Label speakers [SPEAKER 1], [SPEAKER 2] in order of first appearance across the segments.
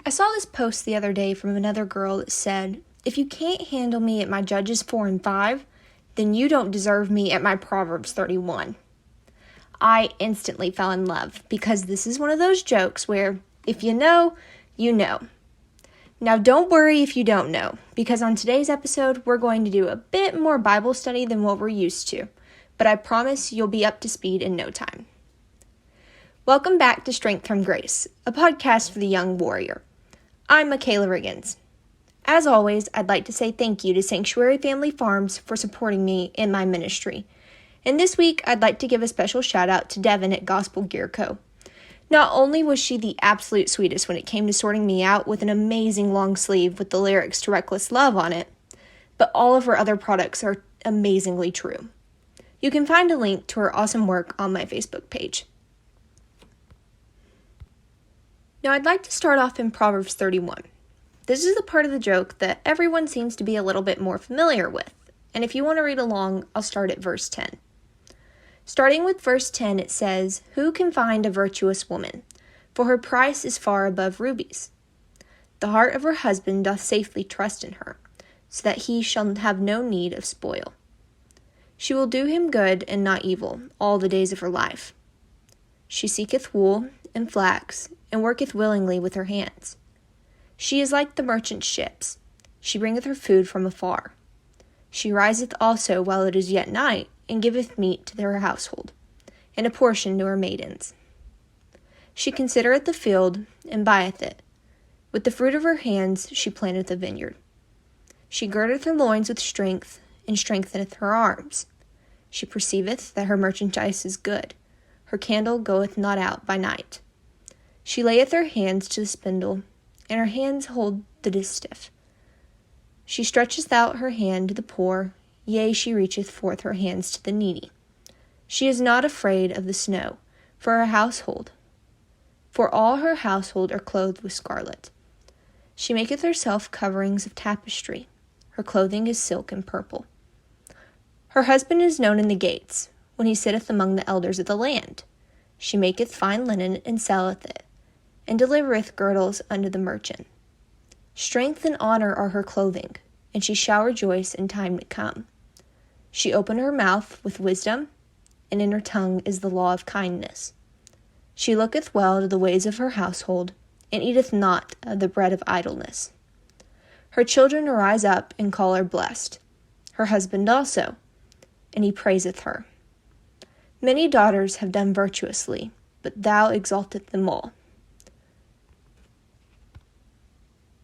[SPEAKER 1] I saw this post the other day from another girl that said, "If you can't handle me at my Judges 4 and 5, then you don't deserve me at my Proverbs 31. I instantly fell in love because this is one of those jokes where if you know, you know. Now don't worry if you don't know, because on today's episode we're going to do a bit more Bible study than what we're used to, but I promise you'll be up to speed in no time. Welcome back to Strength from Grace, a podcast for the young warrior. I'm Michaela Riggins. As always, I'd like to say thank you to Sanctuary Family Farms for supporting me in my ministry. And this week, I'd like to give a special shout out to Devin at Gospel Gear Co. Not only was she the absolute sweetest when it came to sorting me out with an amazing long sleeve with the lyrics to Reckless Love on it, but all of her other products are amazingly true. You can find a link to her awesome work on my Facebook page. Now, I'd like to start off in Proverbs 31. This is the part of the joke that everyone seems to be a little bit more familiar with, and if you want to read along, I'll start at verse 10. Starting with verse 10, it says, "Who can find a virtuous woman? For her price is far above rubies. The heart of her husband doth safely trust in her, so that he shall have no need of spoil. She will do him good and not evil all the days of her life. She seeketh wool and flax, and worketh willingly with her hands. She is like the merchant ships. She bringeth her food from afar. She riseth also while it is yet night, and giveth meat to her household, and a portion to her maidens. She considereth the field, and buyeth it. With the fruit of her hands she planteth a vineyard. She girdeth her loins with strength, and strengtheneth her arms. She perceiveth that her merchandise is good. Her candle goeth not out by night. She layeth her hands to the spindle, and her hands hold the distaff. She stretcheth out her hand to the poor, yea, she reacheth forth her hands to the needy. She is not afraid of the snow, for her household. For all her household are clothed with scarlet. She maketh herself coverings of tapestry. Her clothing is silk and purple. Her husband is known in the gates, when he sitteth among the elders of the land. She maketh fine linen and selleth it, and delivereth girdles unto the merchant. Strength and honor are her clothing, and she shall rejoice in time to come. She opened her mouth with wisdom, and in her tongue is the law of kindness. She looketh well to the ways of her household, and eateth not of the bread of idleness. Her children arise up and call her blessed, her husband also, and he praiseth her. Many daughters have done virtuously, but thou exaltest them all.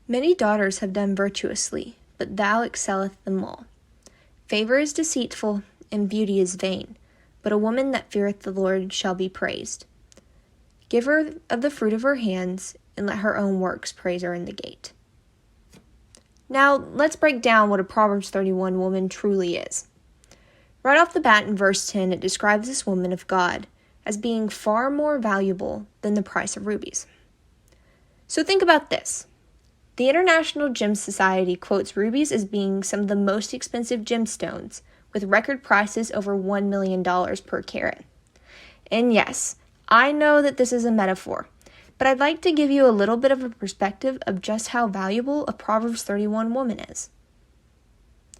[SPEAKER 1] Many daughters have done virtuously, but thou excelleth them all. Favor is deceitful, and beauty is vain, but a woman that feareth the Lord shall be praised. Give her of the fruit of her hands, and let her own works praise her in the gate." Now, let's break down what a Proverbs 31 woman truly is. Right off the bat in verse 10, it describes this woman of God as being far more valuable than the price of rubies. So think about this. The International Gem Society quotes rubies as being some of the most expensive gemstones, with record prices over $1 million per carat. And yes, I know that this is a metaphor, but I'd like to give you a little bit of a perspective of just how valuable a Proverbs 31 woman is.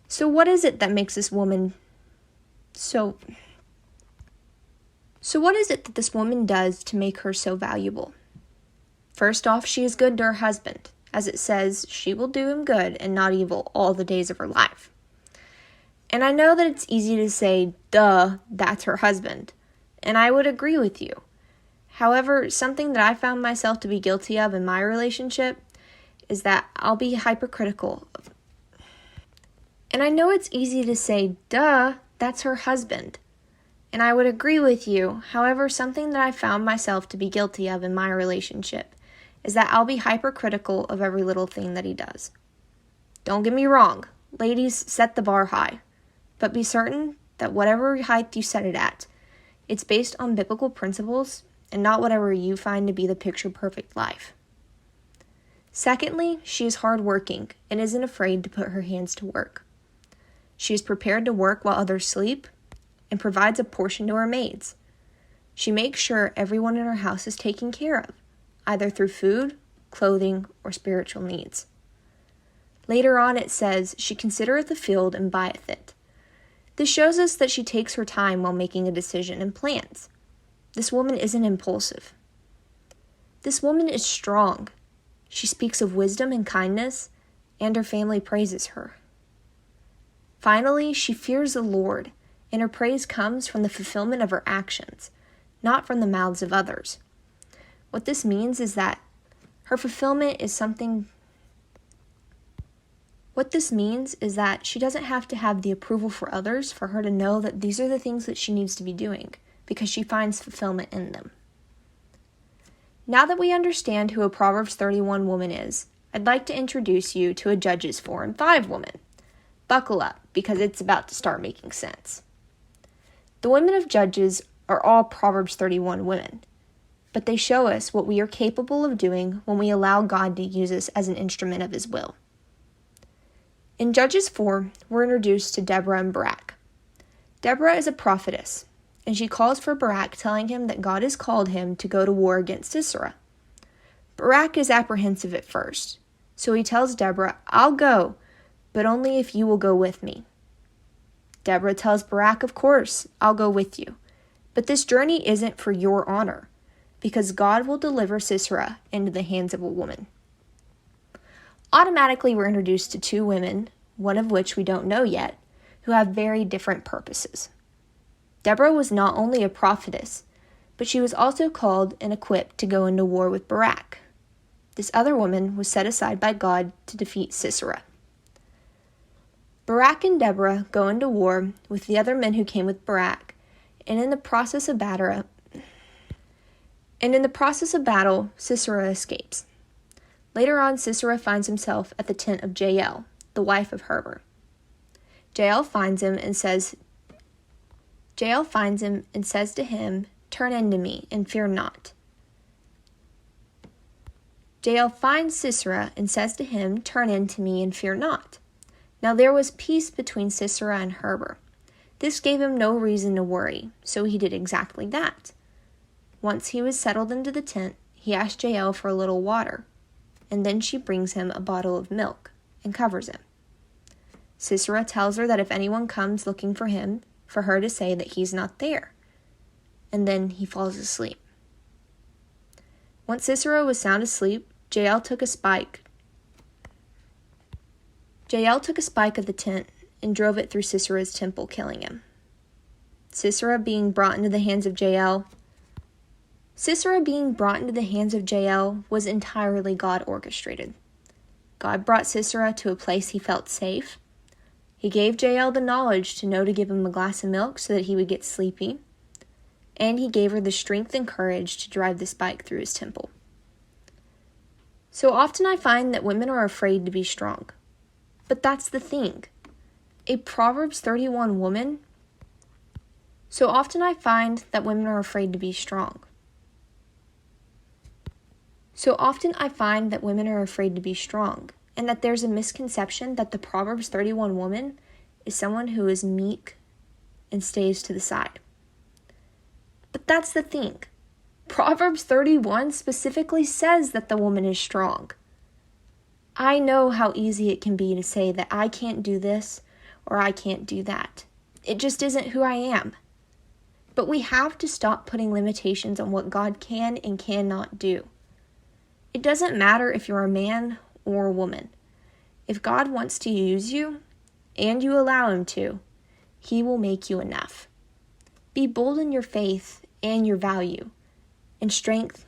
[SPEAKER 1] So what is it that makes this woman So what is it that this woman does to make her so valuable? First off, she is good to her husband. As it says, she will do him good and not evil all the days of her life. And I know that it's easy to say, duh, that's her husband. And I would agree with you. However, something that I found myself to be guilty of in my relationship is that I'll be hypercritical. And I know it's easy to say, duh, that's her husband. And I would agree with you. However, something that I found myself to be guilty of in my relationship is that I'll be hypercritical of every little thing that he does. Don't get me wrong. Ladies, set the bar high. But be certain that whatever height you set it at, it's based on biblical principles and not whatever you find to be the picture-perfect life. Secondly, she is hardworking and isn't afraid to put her hands to work. She is prepared to work while others sleep and provides a portion to her maids. She makes sure everyone in her house is taken care of, either through food clothing, or spiritual needs. Later on it says, "She considereth the field and buyeth it." This shows us that she takes her time while making a decision and plans. This woman isn't impulsive. This woman is strong. She speaks of wisdom and kindness, and her family praises her. Finally, she fears the Lord, and her praise comes from the fulfillment of her actions, not from the mouths of others. What this means is that her fulfillment is something. What this means is that she doesn't have to have the approval for others for her to know that these are the things that she needs to be doing, because she finds fulfillment in them. Now that we understand who a Proverbs 31 woman is, I'd like to introduce you to a Judges 4 and 5 woman. Buckle up, because it's about to start making sense. The women of Judges are all Proverbs 31 women, but they show us what we are capable of doing when we allow God to use us as an instrument of His will. In Judges 4, we're introduced to Deborah and Barak. Deborah is a prophetess, and she calls for Barak, telling him that God has called him to go to war against Sisera. Barak is apprehensive at first, so he tells Deborah, "I'll go, but only if you will go with me." Deborah tells Barak, "Of course, I'll go with you, but this journey isn't for your honor, because God will deliver Sisera into the hands of a woman." Automatically, we're introduced to two women, one of which we don't know yet, who have very different purposes. Deborah was not only a prophetess, but she was also called and equipped to go into war with Barak. This other woman was set aside by God to defeat Sisera. Barak and Deborah go into war with the other men who came with Barak, and in the process of battle, Sisera escapes. Later on, Sisera finds himself at the tent of Jael, the wife of Heber. Jael finds him and says to him, "Turn in to me, and fear not." Jael finds Sisera and says to him, "Turn in to me, and fear not." Now there was peace between Sisera and Heber. This gave him no reason to worry, so he did exactly that. Once he was settled into the tent, he asked Jael for a little water, and then she brings him a bottle of milk and covers him. Sisera tells her that if anyone comes looking for him, for her to say that he's not there, and then he falls asleep. Once Sisera was sound asleep, Jael took a spike of the tent and drove it through Sisera's temple, killing him. Sisera being brought into the hands of Jael was entirely God orchestrated. God brought Sisera to a place he felt safe. He gave Jael the knowledge to know to give him a glass of milk so that he would get sleepy, and he gave her the strength and courage to drive the spike through his temple. So often I find that women are afraid to be strong. But that's the thing. A Proverbs 31 woman. So often I find that women are afraid to be strong. And that there's a misconception that the Proverbs 31 woman is someone who is meek and stays to the side. But that's the thing. Proverbs 31 specifically says that the woman is strong. I know how easy it can be to say that I can't do this or I can't do that. It just isn't who I am. But we have to stop putting limitations on what God can and cannot do. It doesn't matter if you're a man or a woman. If God wants to use you, and you allow Him to, He will make you enough. Be bold in your faith and your value and strength.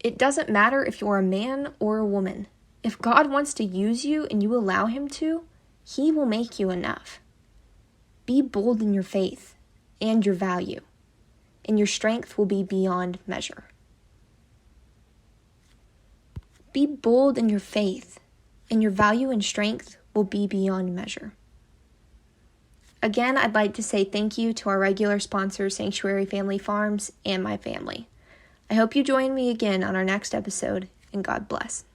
[SPEAKER 1] It doesn't matter if you're a man or a woman. If God wants to use you and you allow Him to, He will make you enough. Be bold in your faith and your value, and your strength will be beyond measure. Be bold in your faith, and your value and strength will be beyond measure. Again, I'd like to say thank you to our regular sponsor, Sanctuary Family Farms, and my family. I hope you join me again on our next episode, and God bless.